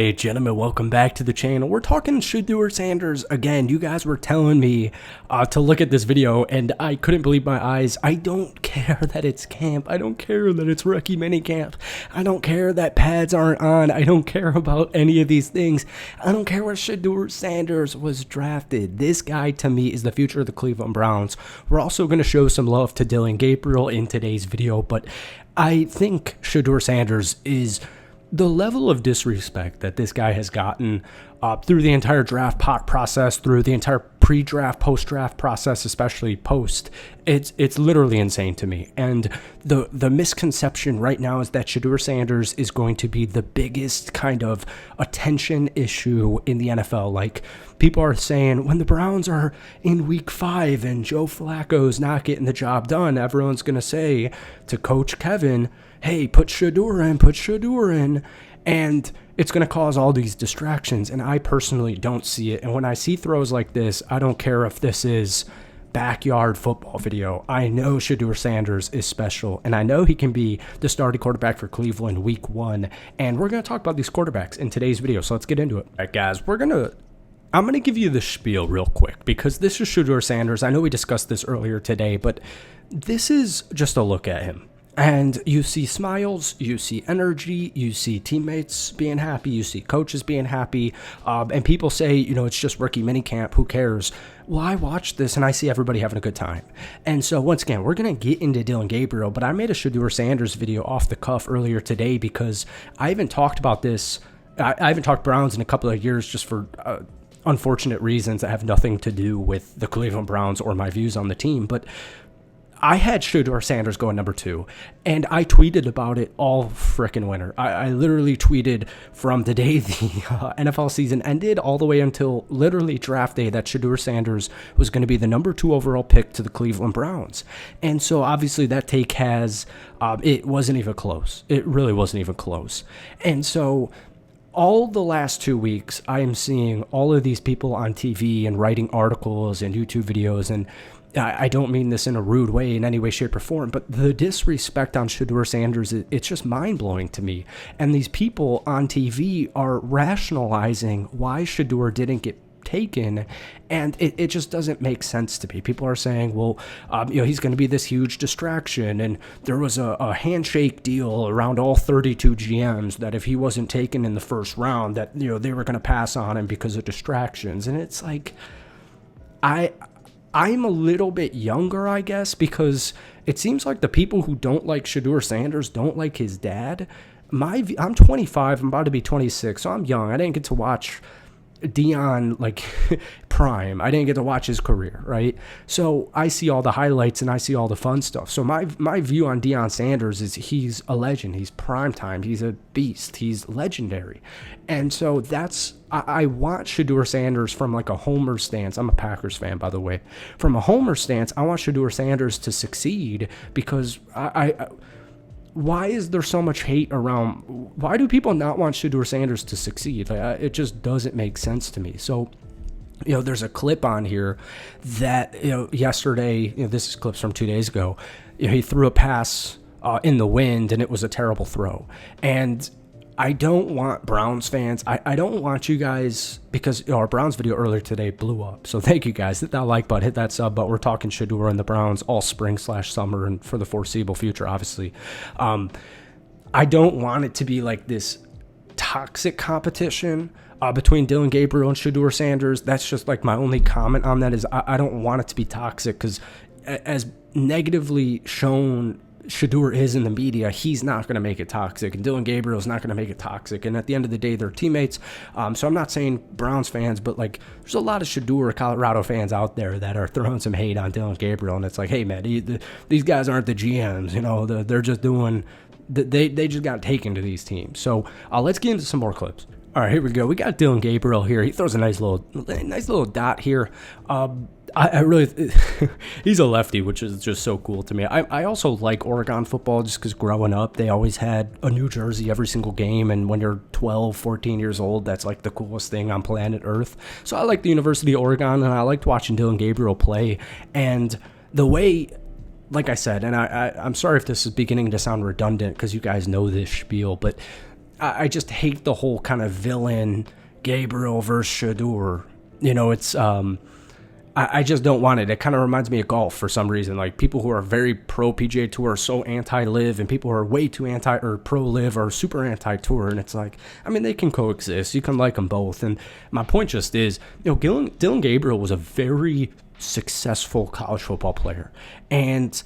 Hey gentlemen, welcome back to the channel. We're talking Shedeur Sanders again. You guys were telling me to look at this video and I couldn't believe my eyes. I don't care that it's camp. I don't care that it's rookie mini camp. I don't care that pads aren't on. I don't care about any of these things. I don't care where Shedeur Sanders was drafted. This guy to me is the future of the Cleveland Browns. We're also going to show some love to Dylan Gabriel in today's video, but I think Shedeur Sanders is the level of disrespect that this guy has gotten through the entire draft process, through the entire pre-draft, post-draft process, especially post, it's literally insane to me. And the misconception right now is that Shedeur Sanders is going to be the biggest kind of attention issue in the NFL. Like, people are saying when the Browns are in week 5 and Joe Flacco's not getting the job done, everyone's going to say to Coach Kevin, hey, put Shedeur in, and it's going to cause all these distractions, and I personally don't see it. And when I see throws like this, I don't care if this is backyard football video. I know Shedeur Sanders is special, and I know he can be the starting quarterback for Cleveland week 1, and we're going to talk about these quarterbacks in today's video, so let's get into it. All right, guys, I'm going to give you the spiel real quick, because this is Shedeur Sanders. I know we discussed this earlier today, but this is just a look at him. And you see smiles, you see energy, you see teammates being happy, you see coaches being happy, and people say, you know, it's just rookie minicamp, who cares? Well, I watch this and I see everybody having a good time. And so once again, we're going to get into Dylan Gabriel, but I made a Shedeur Sanders video off the cuff earlier today because I haven't talked about this. I haven't talked Browns in a couple of years just for unfortunate reasons that have nothing to do with the Cleveland Browns or my views on the team, but I had Shedeur Sanders going number 2, and I tweeted about it all frickin' winter. I literally tweeted from the day the NFL season ended all the way until literally draft day that Shedeur Sanders was going to be the number 2 overall pick to the Cleveland Browns. And so obviously that take has, it wasn't even close. It really wasn't even close. And so all the last 2 weeks, I am seeing all of these people on TV and writing articles and YouTube videos, and I don't mean this in a rude way in any way, shape, or form, but the disrespect on Shedeur Sanders, it's just mind-blowing to me. And these people on TV are rationalizing why Shedeur didn't get taken, and it just doesn't make sense to me. People are saying, well, you know, he's going to be this huge distraction, and there was a handshake deal around all 32 GMs that if he wasn't taken in the first round, that, you know, they were going to pass on him because of distractions. And it's like, I'm a little bit younger, I guess, because it seems like the people who don't like Shedeur Sanders don't like his dad. I'm 25, I'm about to be 26, so I'm young. I didn't get to watch Dion, like, prime. I didn't get to watch his career, right? So I see all the highlights and I see all the fun stuff. So my view on Deion Sanders is he's a legend. He's prime time. He's a beast. He's legendary. And so I want Shedeur Sanders from like a homer stance. I'm a Packers fan, by the way. From a homer stance, I want Shedeur Sanders to succeed because why is there so much hate around? Why do people not want Shedeur Sanders to succeed? It just doesn't make sense to me. So, you know, there's a clip on here that, you know, yesterday, you know, this is clips from 2 days ago, you know, he threw a pass in the wind and it was a terrible throw. And I don't want Browns fans. I don't want you guys, because, you know, our Browns video earlier today blew up. So thank you guys. Hit that like button, hit that sub button. We're talking Shedeur and the Browns all spring/summer and for the foreseeable future, obviously. I don't want it to be like this toxic competition between Dylan Gabriel and Shedeur Sanders. That's just like my only comment on that is I don't want it to be toxic, because as negatively shown Shedeur is in the media, he's not going to make it toxic, and Dylan Gabriel is not going to make it toxic, and at the end of the day, they're teammates. So I'm not saying Browns fans, but like there's a lot of Shedeur Colorado fans out there that are throwing some hate on Dylan Gabriel, and it's like, hey man, these guys aren't the GMs, you know, they're just doing, they just got taken to these teams. So let's get into some more clips. All right, here we go. We got Dylan Gabriel here. He throws a nice little dot here. I really, he's a lefty, which is just so cool to me. I also like Oregon football just because growing up, they always had a new jersey every single game. And when you're 12, 14 years old, that's like the coolest thing on planet Earth. So I like the University of Oregon, and I liked watching Dylan Gabriel play. And the way, like I said, and I'm sorry if this is beginning to sound redundant because you guys know this spiel, but I just hate the whole kind of villain Gabriel versus Shedeur. It's I just don't want it. It kind of reminds me of golf for some reason. Like, people who are very pro PGA Tour are so anti-live, and people who are way too anti or pro-live are super anti-tour. And it's like, I mean, they can coexist. You can like them both. And my point just is, Dillon Gabriel was a very successful college football player. And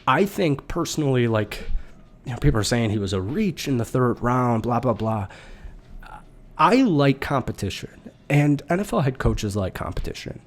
I think personally, like, people are saying he was a reach in the third round, blah, blah, blah. I like competition, and NFL head coaches like competition.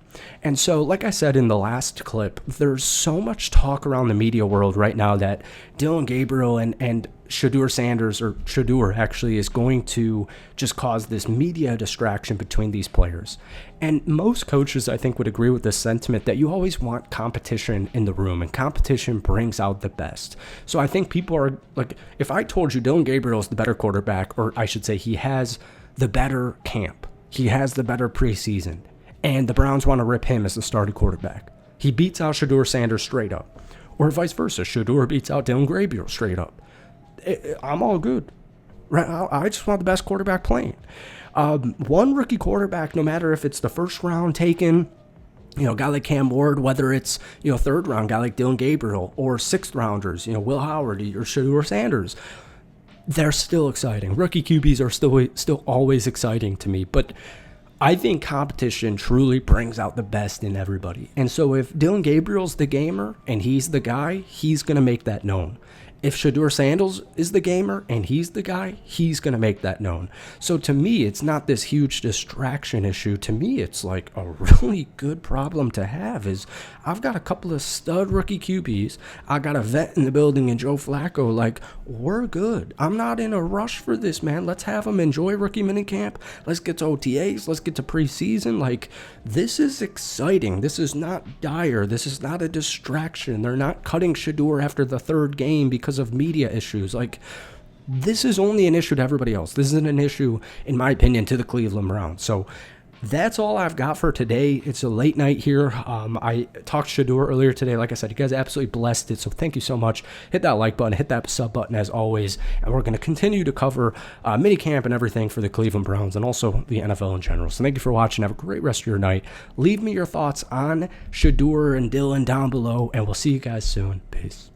And so, like I said in the last clip, there's so much talk around the media world right now that Dillon Gabriel and Shedeur Sanders, or Shedeur actually, is going to just cause this media distraction between these players. And most coaches, I think, would agree with this sentiment that you always want competition in the room, and competition brings out the best. So I think people are like, if I told you Dillon Gabriel is the better quarterback, or I should say he has the better camp, he has the better preseason, and the Browns want to rip him as the starting quarterback, he beats out Shedeur Sanders straight up. Or vice versa, Shedeur beats out Dillon Gabriel straight up. I'm all good. Right? I just want the best quarterback playing. One rookie quarterback, no matter if it's the first round taken, a guy like Cam Ward, whether it's, third round guy like Dillon Gabriel, or sixth rounders, Will Howard or Shedeur Sanders, they're still exciting. Rookie QBs are still always exciting to me, but I think competition truly brings out the best in everybody. And so if Dillon Gabriel's the gamer and he's the guy, he's going to make that known. If Shedeur Sanders is the gamer and he's the guy, he's going to make that known. So to me, it's not this huge distraction issue. To me, it's like a really good problem to have. Is I've got a couple of stud rookie QBs. I got a vet in the building in Joe Flacco. Like, we're good. I'm not in a rush for this, man. Let's have them enjoy rookie minicamp. Let's get to OTAs. Let's get to preseason. Like, this is exciting. This is not dire. This is not a distraction. They're not cutting Shedeur after the third game because of media issues. Like, this is only an issue to everybody else. This isn't an issue, in my opinion, to the Cleveland Browns. So that's all I've got for today. It's a late night here. I talked to Shedeur earlier today. Like I said, you guys absolutely blessed it. So thank you so much. Hit that like button, hit that sub button as always. And we're going to continue to cover minicamp and everything for the Cleveland Browns and also the NFL in general. So thank you for watching. Have a great rest of your night. Leave me your thoughts on Shedeur and Dillon down below, and we'll see you guys soon. Peace.